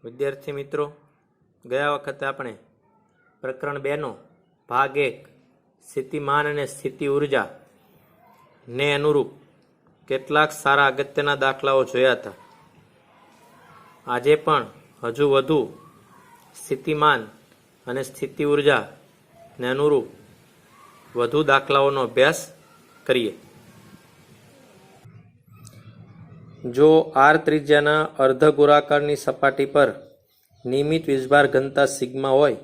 વિદ્યાર્થી મિત્રો, ગયા વખતે આપણે પ્રકરણ 2 નો ભાગ 1 સ્થિતિમાન અને સ્થિતિ ઉર્જા ને અનુરૂપ કેટલાક સારા અગત્યના દાખલાઓ જોયા હતા. આજે પણ હજુ વધુ સ્થિતિમાન અને સ્થિતિ ઉર્જા ને અનુરૂપ વધુ દાખલાઓનો અભ્યાસ કરીએ. જો આર ત્રિજ્યાના અર્ધગોળાકારની સપાટી પર નિયમિત વીજભાર ઘનતા સિગ્મા હોય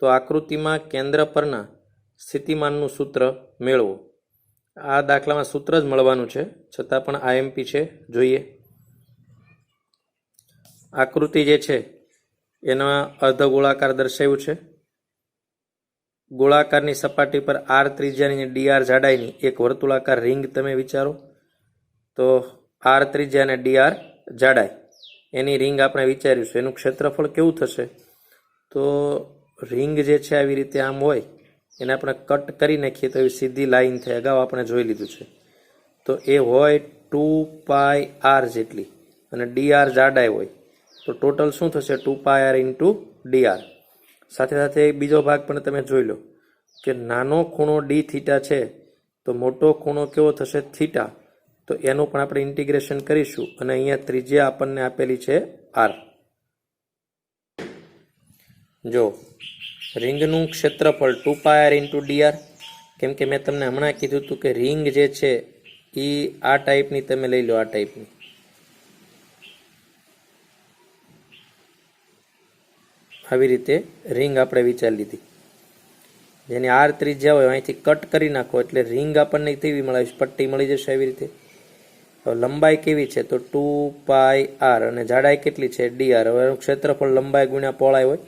તો આકૃતિમાં કેન્દ્ર પરના સ્થિતિમાનનું સૂત્ર મેળવો. આ દાખલામાં સૂત્ર જ મળવાનું છે, છતાં પણ આઈએમપી છે, જોઈએ. આકૃતિ જે છે એના અર્ધગોળાકાર દર્શાવ્યું છે. ગોળાકારની સપાટી પર આર ત્રિજ્યાની ડીઆર જાડાઈની એક વર્તુળાકાર રિંગ તમે વિચારો. તો આર ત્રિજ્યા અને ડીઆર જાડાઈ એની રિંગ આપણે વિચાર્યું છે. એનું ક્ષેત્રફળ કેવું થશે? તો રિંગ જે છે આવી રીતે આમ હોય, એને આપણે કટ કરી નાખીએ તો એવી સીધી લાઈન થાય. અગાઉ આપણે જોઈ લીધું છે. તો એ હોય 2πr જેટલી અને ડીઆર જાડાઈ હોય તો ટોટલ શું થશે? 2πr into DR. સાથે સાથે બીજો ભાગ પણ તમે જોઈ લો કે નાનો ખૂણો ડી થીટા છે તો મોટો ખૂણો કેવો થશે? થીટા. તો એનું પણ આપણે ઇન્ટિગ્રેશન કરીશું અને અહીંયા ત્રિજ્યા આપણને આપેલી છે આર. જો રિંગનું ક્ષેત્રફળ 2πr ઇન્ટુ ડીઆર, કેમ કે મેં તમને હમણાં કીધું હતું કે રિંગ જે છે એ આ ટાઈપની તમે લઈ લો, આ ટાઈપની. આવી રીતે રિંગ આપણે વિચારી લીધી, જેની આર ત્રિજ્યા હોય અહીંથી કટ કરી નાખો એટલે રિંગ આપણને તેવી મળે, પટ્ટી મળી જશે આવી રીતે. લંબાઈ કેવી છે? તો 2πr અને જાડાઈ કેટલી છે? ડીઆર. હવે ક્ષેત્રફળ લંબાઈ ગુણ્યા પહોળાઈ હોય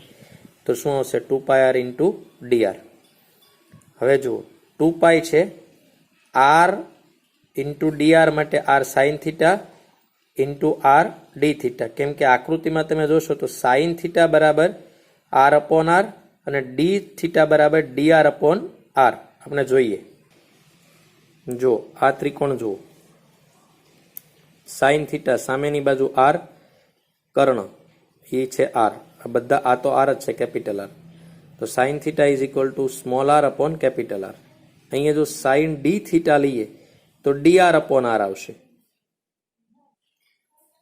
તો શું આવશે? 2πr into DR. હવે જુઓ 2π છે, આર ઇન્ટુ ડીઆર માટે r sine theta into r d theta. કેમ કે આકૃતિમાં તમે જોશો તો સાઇન થીટા બરાબર આર અપોન આર અને ડી થીટા બરાબર ડીઆર અપોન આર. આપણે જોઈએ, જો આ ત્રિકોણ જુઓ, સાઇન થીટા સામેની બાજુ આર, કર્ણ એ છે આર, આ બધા આ તો આર જ છે, કેપિટલ આર. તો sine theta is equal to small r upon capital r. અહીંયા જો સાઇન ડી થીટા લઈએ તો ડીઆર અપોન આર આવશે,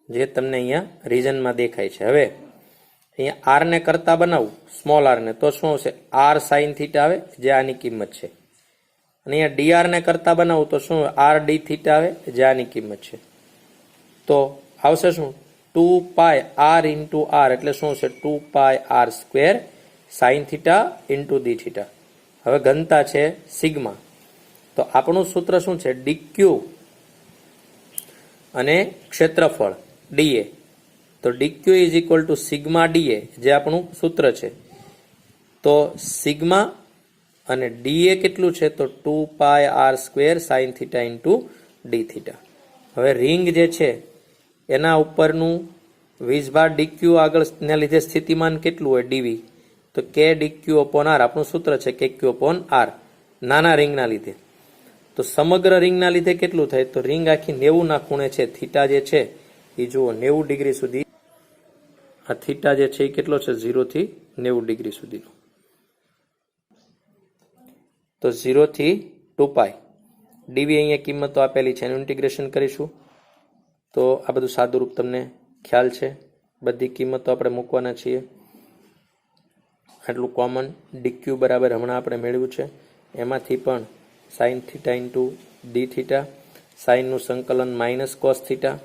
જે તમને અહીંયા રીઝનમાં દેખાય છે. હવે અહીંયા આર ને કરતા બનાવું, સ્મોલ આર ને, તો શું આવશે? આર સાઇન થીટા આવે, જે આની કિંમત છે. અને અહીંયા ડીઆર ને કરતા બનાવું તો શું? આર ડી થીટા આવે, જે આની કિંમત છે. તો આવશે શું? 2πr ઇન્ટુ આર એટલે શું છે? 2πr square sign theta into d theta. હવે ઘનતા છે સિગ્મા, તો આપણું સૂત્ર શું છે? ડીક્યુ અને ક્ષેત્રફળ ડીએ. તો d q is equal to sigma d a, જે આપણું સૂત્ર છે. તો સિગ્મા અને ડીએ કેટલું છે? તો 2πr square sign theta into d theta. હવે રિંગ જે છે એના ઉપરનું વીજભાર ડીક્યુ આગળને લીધે સ્થિતિમાન કેટલું હોય? ડીવી. તો કે ડીક્યુ અપોન આર આપણું સૂત્ર છે, કે ક્યુ અપોન આર, નાના રિંગના લીધે. તો સમગ્ર રિંગના લીધે કેટલું થાય? તો રિંગ આખી 90 ના ખૂણે છે. થીટા જે છે એ જુઓ 90 ડિગ્રી સુધી. આ થીટા જે છે એ કેટલો છે? 0 થી 90 ડિગ્રી સુધીનો. તો 0 થી 2π ડીવી અહીંયા કિંમતો આપેલી છે, એનું ઇન્ટિગ્રેશન કરીશું તો આ બધું સાદું રૂપ તમને ખ્યાલ છે. બધી કિંમતો આપણે મૂકવાના છીએ. આટલું કોમન ડીક્યુ બરાબર હમણાં આપણે મેળવ્યું છે. એમાંથી પણ sine theta into d theta, સાઇનનું સંકલન માઇનસ કોસ થીટા.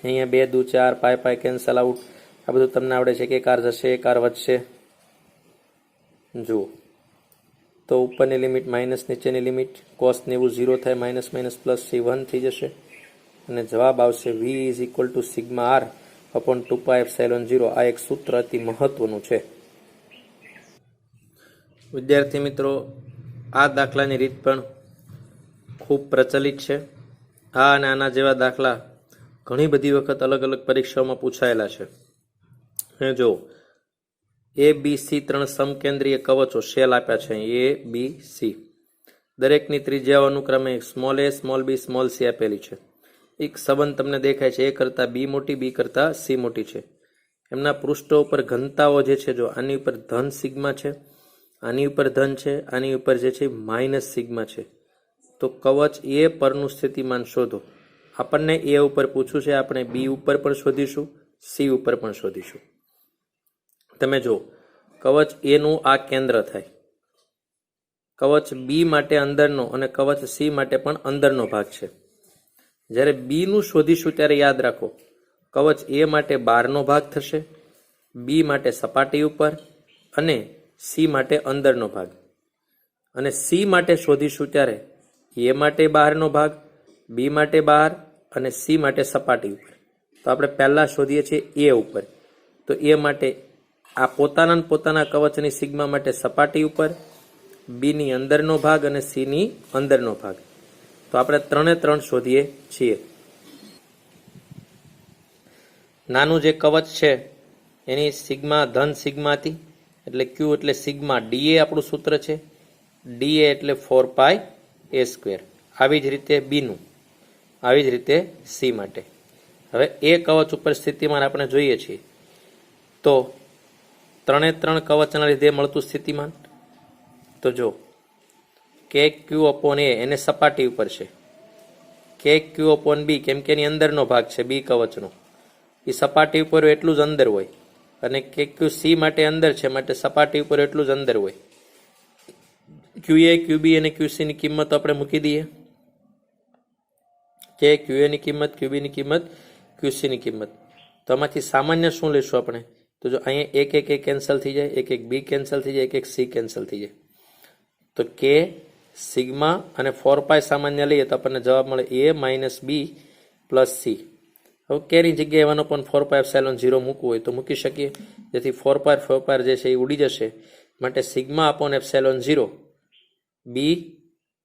અહીંયા 2 દુ 4, પાય પાય કેન્સલ આઉટ. આ બધું તમને આવડે છે કે એક આર જશે, એક આર વધશે. જુઓ તો ઉપરની લિમિટ માઇનસ, નીચેની લિમિટ કોસ 90 0 થાય, માઇનસ માઇનસ પ્લસ સી 1 થઈ જશે અને જવાબ આવશે v is equal to sigma R upon 2π epsilon 0. આ એક સૂત્ર અતિ મહત્વનું છે. વિદ્યાર્થી મિત્રો, આ દાખલાની રીત પણ ખૂબ પ્રચલિત છે. આ અને આના જેવા દાખલા ઘણી બધી વખત અલગ અલગ પરીક્ષાઓમાં પૂછાયેલા છે. જો એ બી સી 3 સમકેન્દ્રીય કવચો શેલ આપ્યા છે, એ બી સી. દરેકની ત્રિજ્યાઓ અનુક્રમે સ્મોલ એ, સ્મોલ બી, સ્મોલ સી આપેલી છે. એક સંબંધ તમને દેખાય છે, એ કરતા બી મોટી, બી કરતા સી મોટી છે. એમના પૃષ્ઠો ઉપર ઘનતાઓ જે છે, જો આની ઉપર ધન સિગ્મા છે, આની ઉપર ધન છે, આની ઉપર જે છે માઇનસ સિગ્મા છે. તો કવચ એ પરનું સ્થિતિમાન શોધો. આપણને એ ઉપર પૂછ્યું છે, આપણે બી ઉપર પણ શોધીશું, સી ઉપર પણ શોધીશું. તમે જો કવચ એનું આ કેન્દ્ર થાય, કવચ બી માટે અંદરનો અને કવચ સી માટે પણ અંદરનો ભાગ છે. જ્યારે બી નું શોધીશું ત્યારે યાદ રાખો, કવચ એ માટે બહારનો ભાગ થશે, બી માટે સપાટી ઉપર અને સી માટે અંદરનો ભાગ. અને સી માટે શોધીશું ત્યારે એ માટે બહારનો ભાગ, બી માટે બહાર અને સી માટે સપાટી ઉપર. તો આપણે પહેલા શોધીએ છીએ એ ઉપર. તો એ માટે આ પોતાના કવચની સિગ્મા માટે સપાટી ઉપર, બીની અંદરનો ભાગ અને સીની અંદરનો ભાગ. તો આપણે 3 શોધીએ છીએ. નાનું જે કવચ છે એની સિગ્મા ધન સિગ્મા હતી, એટલે ક્યુ એટલે સિગ્મા ડીએ આપણું સૂત્ર છે, ડીએ એટલે 4πa². આવી જ રીતે બીનું, આવી જ રીતે સી માટે. હવે એ કવચ ઉપર સ્થિતિમાન આપણે જોઈએ છીએ. તો 3 કવચના લીધે મળતું સ્થિતિમાન. તો જો કે ક્યુ અપોન એ એને સપાટી ઉપર છે, કે ક્યુ અપોન બી કેમ કે એની અંદરનો ભાગ છે બી કવચનો, એ સપાટી ઉપર એટલું જ અંદર હોય. અને કે ક્યુ સી માટે અંદર છે, માટે સપાટી ઉપર એટલું જ અંદર હોય. ક્યુ એ ક્યુ બી અને ક્યુ સી ની કિંમત આપણે મૂકી દઈએ. કે ક્યુ એ ની કિંમત, ક્યુ બી ની કિંમત, ક્યુ સી ની કિંમત. તો આમાંથી સામાન્ય શું લઈશું આપણે? તો જો અહીંયા એક એ કેન્સલ થઈ જાય, એક બી કેન્સલ થઈ જાય, એક સી કેન્સલ થઈ જાય. તો કે સિગ્મા અને 4π સામાન્ય લઈએ તો આપણને જવાબ મળે એ માઇનસ બી પ્લસ સી. હવે કેની જગ્યાએ 1/4πε0 મૂકવું હોય તો મૂકી શકીએ, જેથી 4π જે છે એ ઉડી જશે. માટે સિગ્મા અપોન ε0 બી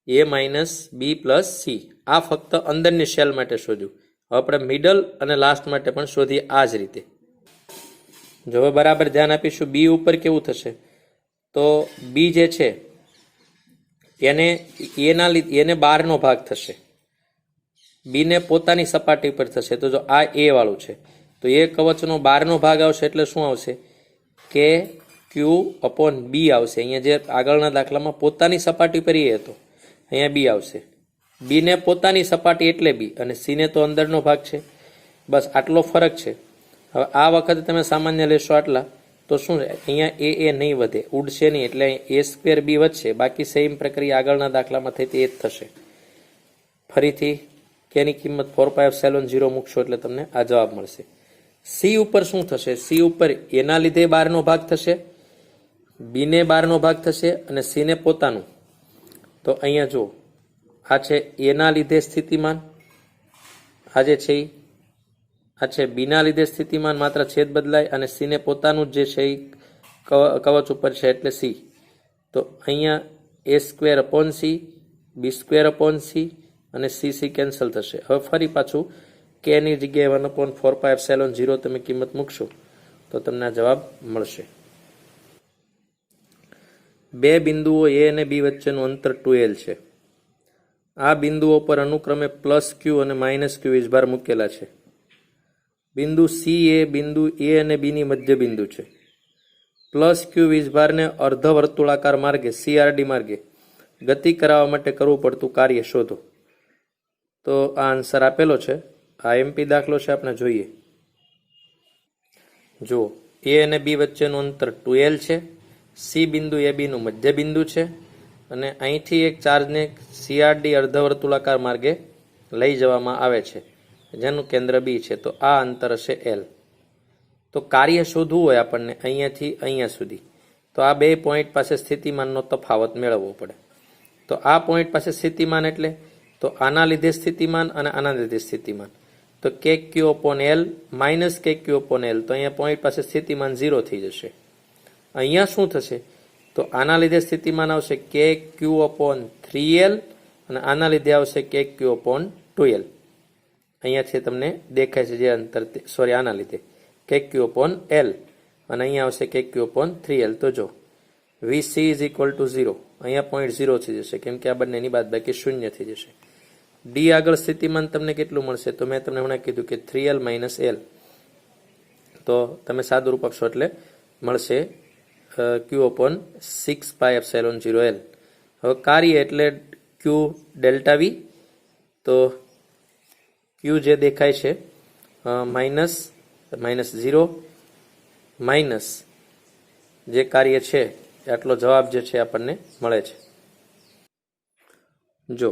એ માઇનસ બી પ્લસ સી. આ ફક્ત અંદરની શેલ માટે શોધ્યું. હવે આપણે મિડલ અને લાસ્ટ માટે પણ શોધીએ આ જ રીતે. જો હવે બરાબર ધ્યાન આપીશું, બી ઉપર કેવું થશે? તો બી જે છે એને બહારનો ભાગ થશે, બીને પોતાની સપાટી ઉપર થશે. તો જો આ એ વાળું છે તો એ કવચનો બહારનો ભાગ આવશે, એટલે શું આવશે? કે ક્યુ અપોન બી આવશે. અહીંયા જે આગળના દાખલામાં પોતાની સપાટી પર એ હતો, અહીંયા બી આવશે. બીને પોતાની સપાટી એટલે બી, અને સીને તો અંદરનો ભાગ છે. બસ આટલો ફરક છે. હવે આ વખતે તમે સામાન્ય લેશો આટલા, તો શું છે? અહીંયા એ નહીં વધે, ઉડશે નહીં, એટલે a² બી વધશે. બાકી સેમ પ્રક્રિયા આગળના દાખલામાં થઈ તે જ થશે. ફરીથી કેની કિંમત 4πε0 મૂકશો એટલે તમને આ જવાબ મળશે. સી ઉપર શું થશે? સી ઉપર એના લીધે બહારનો ભાગ થશે, બીને બહારનો ભાગ થશે અને સીને પોતાનું. તો અહીંયા જો આ છે એના લીધે સ્થિતિમાન, આ જે છે આ છે બીના લીધે સ્થિતિમાન, માત્ર છેદ બદલાય, અને સીને પોતાનું જે છે એ કવચ ઉપર છે એટલે સી. તો અહીંયા a² upon C, b² upon C અને સી કેન્સલ થશે. હવે ફરી પાછું કે ની જગ્યાએ 1/4πε0 તમે કિંમત મૂકશો તો તમને આ જવાબ મળશે. બે બિંદુઓ એ અને બી વચ્ચેનું અંતર 2l છે. આ બિંદુઓ પર અનુક્રમે પ્લસ ક્યુ અને માઇનસ ક્યુ વીજભાર મૂકેલા છે. બિંદુ સી એ બિંદુ એ અને બી ની મધ્ય બિંદુ છે. પ્લસ ક્યુ વીજભારને અર્ધવર્તુળાકાર માર્ગે CRD માર્ગે ગતિ કરાવવા માટે કરવું પડતું કાર્ય શોધો. તો આ આન્સર આપેલો છે. આ MP દાખલો છે, આપણે જોઈએ. જો એ અને બી વચ્ચેનું અંતર 2l છે, સી બિંદુ એ બી નું મધ્ય બિંદુ છે, અને અહીંથી એક ચાર્જને CRD અર્ધવર્તુળાકાર માર્ગે લઈ જવામાં આવે છે, જેનું કેન્દ્ર બી છે. તો આ અંતર હશે L. તો કાર્ય શોધવું હોય આપણને અહીંયાથી અહીંયા સુધી, તો આ બે પોઈન્ટ પાસે સ્થિતિમાનનો તફાવત મેળવવો પડે. તો આ પોઈન્ટ પાસે સ્થિતિમાન એટલે તો આના લીધે સ્થિતિમાન અને આના લીધે સ્થિતિમાન. તો કે ક્યુ અપોન એલ માઇનસ કે ક્યુ અપોન એલ. તો અહીંયા પોઈન્ટ પાસે સ્થિતિમાન 0 થઈ જશે. અહીંયા શું થશે? તો આના લીધે સ્થિતિમાન આવશે કે ક્યુ અપોન 3l અને આના લીધે આવશે કે ક્યુ અપોન 2l. અહીંયા છે તમને દેખાય છે જે અંતર, સોરી આના લીધે કે ક્યુ અપોન એલ અને અહીંયા આવશે કે ક્યુ અપોન 3l. તો જો VC ઇઝ ઇક્વલ ટુ 0. અહીંયા પોઈન્ટ 0 થઈ જશે કેમ કે આ બંનેની બાદબાકી 0 થઈ જશે. ડી આગળ સ્થિતિમાન તમને કેટલું મળશે? તો મેં તમને હમણાં કીધું કે 3l માઇનસ એલ. તો તમે સાદુરૂપ આપશો એટલે મળશે Q/6πε0L. હવે કાર્ય એટલે Q ડેલ્ટા V. તો Q જે દેખાય છે -0 માઇનસ જે કાર્ય છે આટલો જવાબ જે છે આપણને મળે છે. જો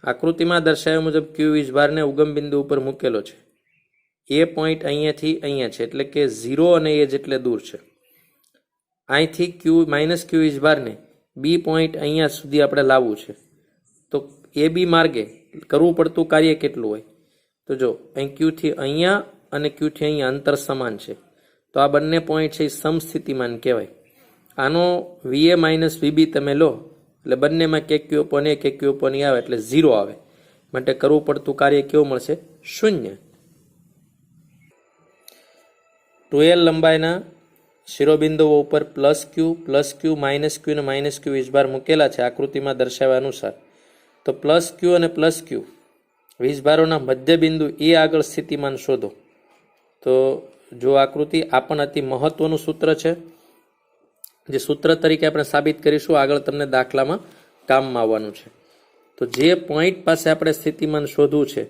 આકૃતિમાં દર્શાવ્યા મુજબ Q વીજભારને ઉગમ બિંદુ ઉપર મૂકેલો છે. એ પોઈન્ટ અહીંયાથી અહીંયા છે એટલે કે 0 અને એ જેટલે દૂર છે. અહીંથી Q વીજભારને બી પોઈન્ટ અહીંયા સુધી આપણે લાવવું છે. તો એ બી માર્ગે કરવું પડતું કાર્ય કેટલું હોય? તો જો અહીં Q થી અહીંયા અને Q થી અહીંયા અંતર સમાન છે. તો આ બંને પોઈન્ટ છે એ સમસ્થિતિમાન કહેવાય. આનો VA માઇનસ VB તમે લો એટલે બંનેમાં KQ/A KQ/E આવે એટલે 0 આવે. માટે કરવું પડતું કાર્ય કેવું મળશે? 0. 2L લંબાઈના શિરોબિંદુઓ ઉપર +Q -Q અને -Q વીજભાર મૂકેલા છે આકૃતિમાં દર્શાવ્યા અનુસાર. તો +Q અને +Q વીજભારોના મધ્યબિંદુ એ આગળ સ્થિતિમાન શોધો. તો જો આકૃતિ આ પણ અતિ મહત્વનું સૂત્ર છે, જે સૂત્ર તરીકે આપણે સાબિત કરીશું, આગળ તમને દાખલામાં કામમાં આવવાનું છે. તો જે પોઈન્ટ પાસે આપણે સ્થિતિમાન શોધવું છે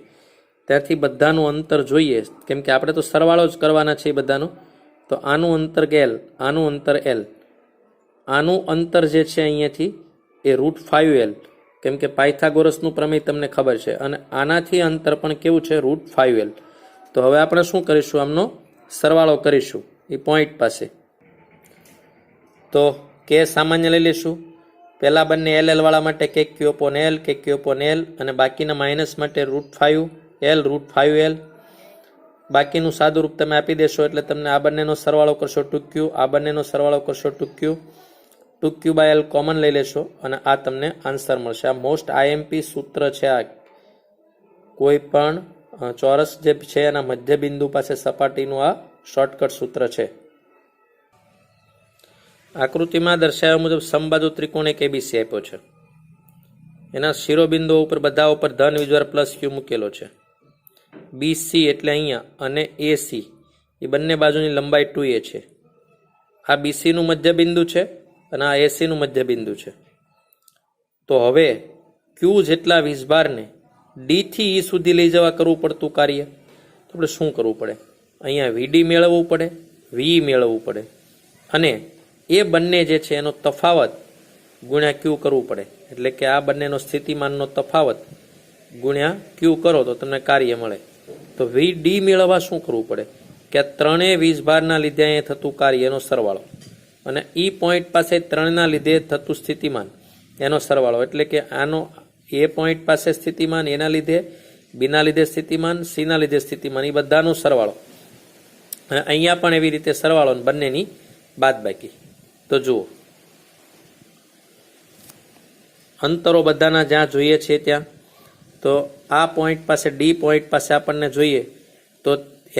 ત્યાંથી બધાનું અંતર જોઈએ, કેમ કે આપણે તો સરવાળો જ કરવાના છે એ બધાનો. તો આનું અંતર L, આનું અંતર L, આનું અંતર જે છે અહીંયાથી એ √5L, કેમ કે પાયથાગોરસનું પ્રમેય તમને ખબર છે. અને આનાથી અંતર પણ કેવું છે? √5L. તો હવે આપણે શું કરીશું? આમનો સરવાળો કરીશું એ પોઈન્ટ પાસે. તો કે સામાન્ય લઈ લેશું. પહેલા બંને LL વાળા માટે KQ/L KQ/L અને બાકીના માઇનસ માટે √5L √5L. બાકીનું સાદું રૂપ તમે આપી દેશો એટલે તમને આ બંનેનો સરવાળો કરશો 2Q, આ બંનેનો સરવાળો કરશો 2Q, 2Q/L કોમન લઈ લેશો અને આ તમને આન્સર મળશે. આ મોસ્ટ IMP સૂત્ર છે. આ કોઈ પણ ચોરસ જે છે એના મધ્ય બિંદુ પાસે સપાટીનું આ શોર્ટકટ સૂત્ર છે. આકૃતિમાં દર્શાવ્યા મુજબ સમબાજુ ત્રિકોણ એક ABC આપ્યો છે. એના શિરોબિંદુઓ ઉપર બધા ઉપર ધન વીજભાર +Q મૂકેલો છે. BC એટલે અહીંયા અને AC એ બંને બાજુની લંબાઈ 2A છે. આ BC નું મધ્ય બિંદુ છે અને આ AC નું મધ્ય બિંદુ છે. તો હવે Q જેટલા વીજભારને D થી E સુધી લઈ જવા કરવું પડતું કાર્ય. તો આપણે શું કરવું પડે? અહીંયા VD મેળવવું પડે, VE મેળવવું પડે અને એ બંને જે છે એનો તફાવત ગુણ્યા Q કરવું પડે. એટલે કે આ બંનેનો સ્થિતિમાનનો તફાવત ગુણ્યા Q કરો તો તમને કાર્ય મળે. તો VD મેળવવા શું કરવું પડે? કે આ ત્રણેય વીજભારના લીધે અહીંયા થતું કાર્ય એનો સરવાળો અને E પોઈન્ટ પાસે ત્રણના લીધે થતું સ્થિતિમાન એનો સરવાળો. એટલે કે આનો A પોઈન્ટ પાસે સ્થિતિમાન, એના લીધે બીના લીધે સ્થિતિમાન, સીના લીધે સ્થિતિમાન, એ બધાનો સરવાળો. અને અહીંયા પણ એવી રીતે સરવાળો બંનેની બાદબાકી. તો જુઓ અંતરો બધાના જ્યાં જોઈએ છે ત્યાં. તો આ પોઈન્ટ પાસે D પોઈન્ટ પાસે આપણને જોઈએ તો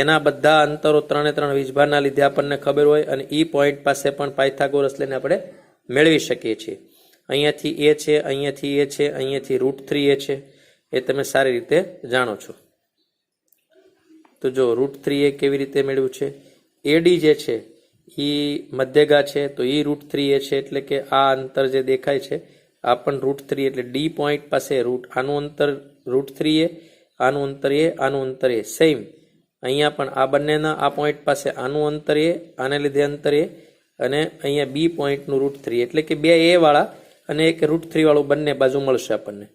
એના બધા અંતરો 3 વીજભારના લીધે આપણને ખબર હોય અને E પોઈન્ટ પાસે પણ પાયથાગોરસ લઈને આપણે મેળવી શકીએ છીએ. અહીંયાથી A છે, અહીંયાથી A છે, અહીંયાથી √3A છે, એ તમે સારી રીતે જાણો છો. તો જો √3A કેવી રીતે મેળવ્યું છે? AD જે છે એ મધ્યગા છે તો એ √3A છે. એટલે કે આ અંતર જે દેખાય છે આ પણ √3 એટલે D પોઈન્ટ પાસે આનું અંતર √3A, આનું અંતર A, આનું અંતર A સેમ. અહીંયા પણ આ બંનેના આ પોઈન્ટ પાસે આનું અંતર A, આને લીધે અંતર A અને અહીંયા B પોઈન્ટનું √3 એટલે કે બે A વાળા અને એક √3 વાળું બંને બાજુ મળશે આપણને.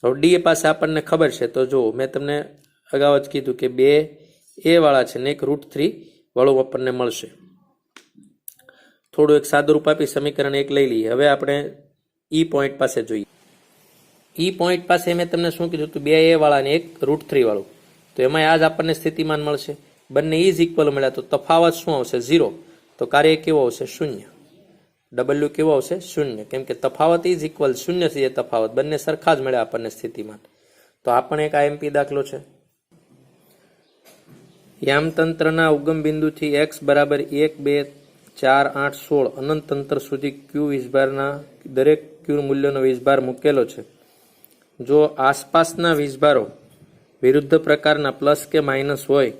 હવે D પાસે આપણને ખબર છે. તો જો મેં તમને અગાઉ જ કીધું કે બે A વાળા છે ને એક √3 વાળું આપણને મળશે. થોડું એક સાદુરૂપ આપી સમીકરણ 1 લઈ લઈએ. હવે આપણે E પોઈન્ટ પાસે જોઈએ. E પોઈન્ટ પાસે મેં તમને શું કીધું હતું? બે A વાળા ને એક √3 વાળું. તો એમાં આ જ આપણને સ્થિતિમાન મળશે. બંને ઇઝ ઇક્વલ મળ્યા તો તફાવત શું આવશે? 0. તો કાર્ય કેવો આવશે? 0. W કેવો આવશે? 0. કેમ કે તફાવત ઇઝ ઇક્વલ 0 થી તફાવત બંને સરખા જ મળ્યા આપણને સ્થિતિમાન. તો આ પણ એક IMP દાખલો છે. યામતંત્રના ઉગમ બિંદુથી x બરાબર 1, 2, 4, 8, 16 અનંત અંતર સુધી Q વીજભારના દરેક Q મૂલ્યનો વીજભાર મૂકેલો છે. જો આસપાસના વીજભારો વિરુદ્ધ પ્રકારના પ્લસ કે માઇનસ હોય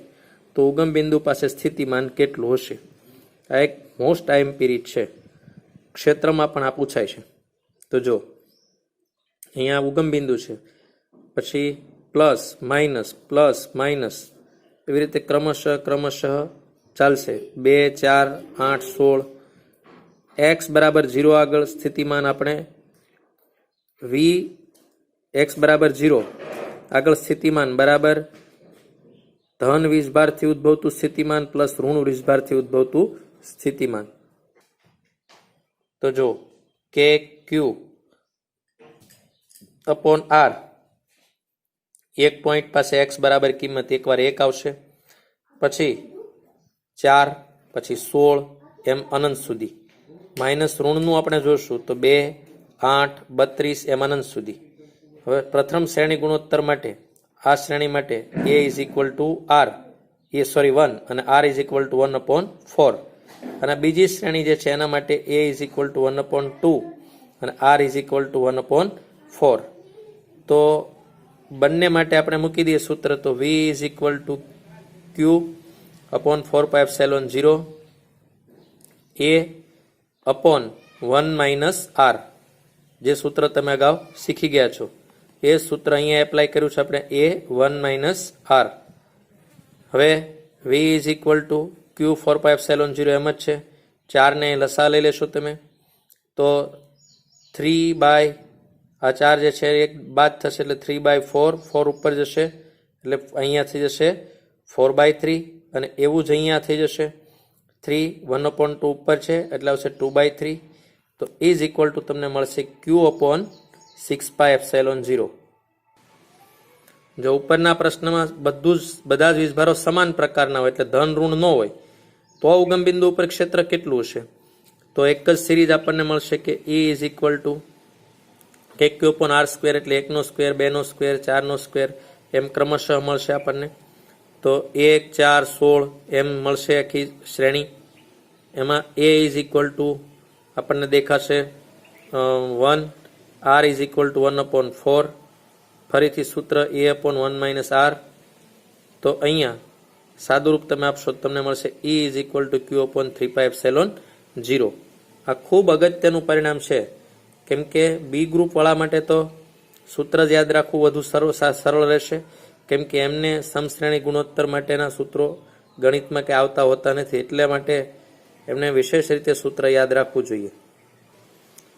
તો ઉગમ બિંદુ પાસે સ્થિતિમાન કેટલું હશે? આ એક મોસ્ટ આઈએમપી રીત છે, ક્ષેત્રમાં પણ આ પૂછાય છે. તો જો અહીંયા ઉગમ બિંદુ છે, પછી પ્લસ માઇનસ એવી રીતે ક્રમશઃ ચાલશે. 2, 4, 8, 16. x બરાબર 0 આગળ સ્થિતિમાન આપણે x બરાબર 0 આગળ સ્થિતિમાન બરાબર ધન વીજભારથી ઉદ્ભવતું સ્થિતિમાન પ્લસ ઋણ વીજભારથી ઉદ્ભવતું સ્થિતિમાન. તો જો કે ક્યુ અપોન આર, એક પોઈન્ટ પાસે x બરાબર કિંમત એકવાર 1 આવશે, પછી 4, પછી 16 એમ અનંત સુધી. માઇનસ ઋણનું આપણે જોશું તો 2, 8, 32 એમ અનંત સુધી. હવે પ્રથમ શ્રેણી ગુણોત્તર માટે આ શ્રેણી માટે a is equal to r 1 અને r ઇઝ ઇક્વલ ટુ 1/4, અને બીજી શ્રેણી જે છે એના માટે a ઇઝ ઇક્વલ ટુ 1/2 અને r ઇઝ ઇક્વલ ટુ 1/4. તો બંને માટે આપણે મૂકી દઈએ સૂત્ર, તો v is equal to Q upon 4πε0 a upon 1 minus R. જે સૂત્ર તમે અગાઉ શીખી ગયા છો એ સૂત્ર અહીંયા એપ્લાય કર્યું છે આપણે, a 1 માઇનસ આર. હવે v ઇઝ ઇક્વલ ટુ ક્યુ 4πε0 એમ જ છે. 4 ને લસા લઈ લેશો તમે તો 3 આ 4 જે છે એક બાદ થશે એટલે 3/4, 4 ઉપર જશે એટલે અહીંયા થઈ જશે 4/3, અને એવું જ અહીંયા થઈ જશે 3, 1/2 ઉપર છે એટલે આવશે 2/3. તો ઇઝ ઇક્વલ ટુ તમને મળશે ક્યુ અપોન 6πε0. જો ઉપરના પ્રશ્નમાં બધા જ વીજભારો સમાન પ્રકારના હોય એટલે ધન ઋણ ન હોય તો ઉગમ બિંદુ ઉપર ક્ષેત્ર કેટલું હશે? તો એક જ સિરીઝ આપણને મળશે કે E is equal two KQ upon R square એટલે 1નો સ્ક્વેર, 2નો સ્ક્વેર, 4નો સ્ક્વેર એમ ક્રમશઃ મળશે આપણને. તો 1, 4, 16 એમ મળશે આખી શ્રેણી. એમાં A ઇઝ ઇક્વલ ટુ આપણને દેખાશે 1, R ઇઝ ઇક્વલ ટુ 1/4. ફરીથી સૂત્ર A અપોન 1 માઇનસ આર. તો અહીંયા સાદુરૂપ તમે આપશો તો તમને મળશે E is equal to Q upon 3πε0. આ ખૂબ અગત્યનું પરિણામ છે, કેમ કે બી ગ્રુપવાળા માટે તો સૂત્ર જ યાદ રાખવું વધુ સરળ રહેશે, કેમ કે એમને સમશ્રેણી ગુણોત્તર માટેના સૂત્રો ગણિતમાં કે આવતા હોતા નથી, એટલા માટે એમને વિશેષ રીતે સૂત્ર યાદ રાખવું જોઈએ.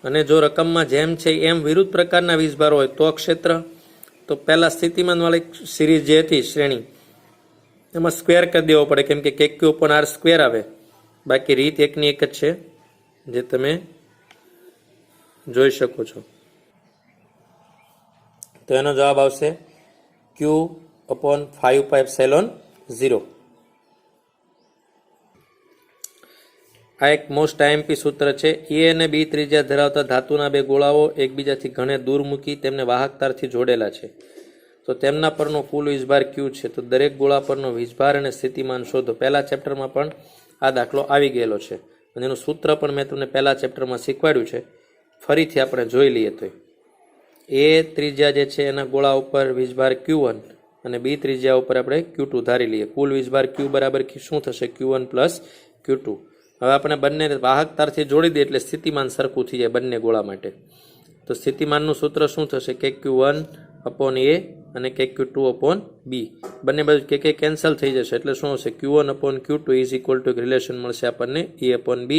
અને જો રકમમાં જેમ છે એમ વિરુદ્ધ પ્રકારના વીજભારો હોય તો ક્ષેત્ર, તો પહેલા સ્થિતિમાન વાળી સિરીઝ જે હતી શ્રેણી એમાં સ્ક્વેર કરી દેવો પડે, કેમ કે KQ અપોન R સ્ક્વેર આવે. બાકી રીત એકની એક જ છે જે તમે જોઈ શકો છો. તો એનો જવાબ આવશે Q અપોન 5πε0. આ એક મોસ્ટ આઈએમપી સૂત્ર છે. એ અને બી ત્રિજ્યા ધરાવતા ધાતુના બે ગોળાઓ એકબીજાથી ઘણે દૂર મૂકી તેમને વાહકતારથી જોડેલા છે, તો તેમના પરનો કુલ વીજભાર Q છે. તો દરેક ગોળા પરનો વીજભાર અને સ્થિતિમાન શોધો. પહેલા ચેપ્ટરમાં પણ આ દાખલો આવી ગયેલો છે અને એનું સૂત્ર પણ મેં તમને પહેલા ચેપ્ટરમાં શીખવાડ્યું છે. ફરીથી આપણે જોઈ લઈએ તો એ ત્રિજ્યા જે છે એના ગોળા ઉપર વીજભાર Q1 અને બી ત્રિજ્યા ઉપર આપણે Q2 ધારી લઈએ. કુલ વીજભાર Q બરાબર શું થશે? Q1 plus Q2. હવે આપણે બંને વાહક તારથી જોડી દઈએ એટલે સ્થિતિમાન સરખું થઈ જાય બંને ગોળા માટે. તો સ્થિતિમાનનું સૂત્ર શું થશે? KQ1 અપોન A અને KQ2 અપોન B. બંને બાજુ કે કેન્સલ થઈ જશે એટલે શું હશે? Q1 upon Q2 is equal two relation મળશે આપણને E અપોન B.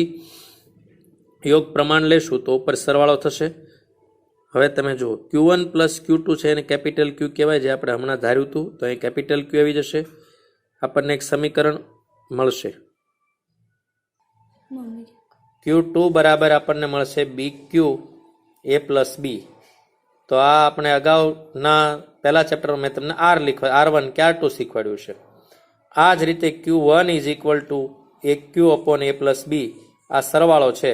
યોગ પ્રમાણ લેશું તો ઉપર સરવાળો થશે. હવે તમે જુઓ Q1 પ્લસ Q2 છે એને કેપિટલ Q કહેવાય, જે આપણે હમણાં ધાર્યું હતું. તો અહીં કેપિટલ Q આવી જશે, આપણને એક સમીકરણ મળશે. Q2 બરાબર આપણને મળશે BQ A પ્લસ B. તો આ આપણે અગાઉના પહેલા ચેપ્ટરમાં મેં તમને R1 કે R2 શીખવાડ્યું છે. આ જ રીતે Q1 is equal two AQ upon A plus B. આ સરવાળો છે,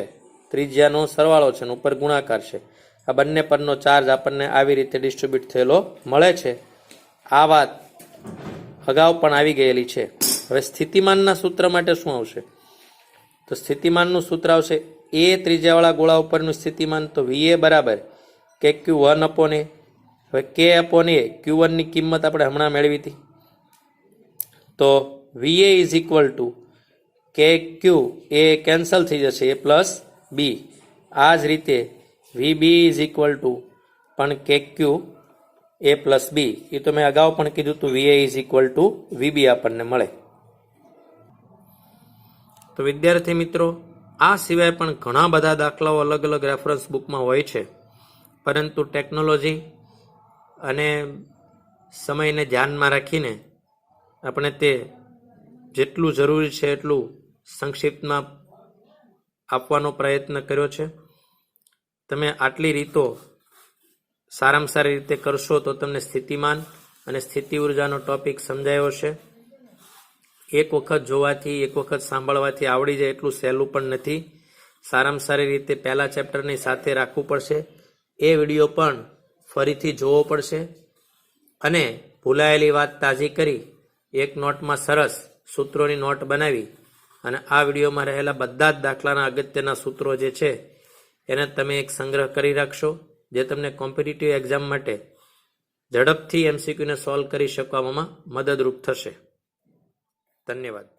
ત્રિજ્યાનો સરવાળો છે, ઉપર ગુણાકાર છે. આ બંને પરનો ચાર્જ આપણને આવી રીતે ડિસ્ટ્રીબ્યુટ થયેલો મળે છે. આ વાત અગાઉ પણ આવી ગયેલી છે. હવે સ્થિતિમાનના સૂત્ર માટે શું આવશે? તો સ્થિતિમાનનું સૂત્ર આવશે એ ત્રિજ્યાવાળા ગોળા ઉપરનું સ્થિતિમાન, તો VA બરાબર KQ1 અપોન A. હવે K અપોન A Q1 ની કિંમત આપણે હમણાં મેળવી હતી, તો VA is equal two KQ A cancel થઈ જશે A પ્લસ B. આ જ રીતે VB ઇઝ ઇક્વલ ટુ પણ KQ A પ્લસ B. એ તો મેં અગાઉ પણ કીધું હતું VA is equal two VB આપણને મળે. તો વિદ્યાર્થી મિત્રો, આ સિવાય પણ ઘણા બધા દાખલાઓ અલગ અલગ રેફરન્સ બુકમાં હોય છે, પરંતુ ટેકનોલોજી અને સમયને ધ્યાનમાં રાખીને આપણે તે જેટલું જરૂરી છે એટલું સંક્ષિપ્તમાં આપવાનો પ્રયત્ન કર્યો છે. તમે આટલી રીતો સારામાં સારી રીતે કરશો તો તમને સ્થિતિમાન અને સ્થિતિ ઉર્જાનો ટોપિક સમજાયો છે. એક વખત જોવાથી, એક વખત સાંભળવાથી આવડી જાય એટલું સહેલું પણ નથી. સારામાં સારી રીતે પહેલા ચેપ્ટરની સાથે રાખવું પડશે. એ વિડીયો પણ ફરીથી જોવો પડશે અને ભૂલાયેલી વાત તાજી કરી એક નોટમાં સરસ સૂત્રોની નોટ બનાવી અને આ વિડીયોમાં રહેલા બધા જ દાખલાના અગત્યના સૂત્રો જે છે એને તમે એક સંગ્રહ કરી રાખશો, જે તમને કોમ્પિટિટિવ એક્ઝામ માટે ઝડપથી MCQને સોલ્વ કરી શકવામાં મદદરૂપ થશે. ધન્યવાદ.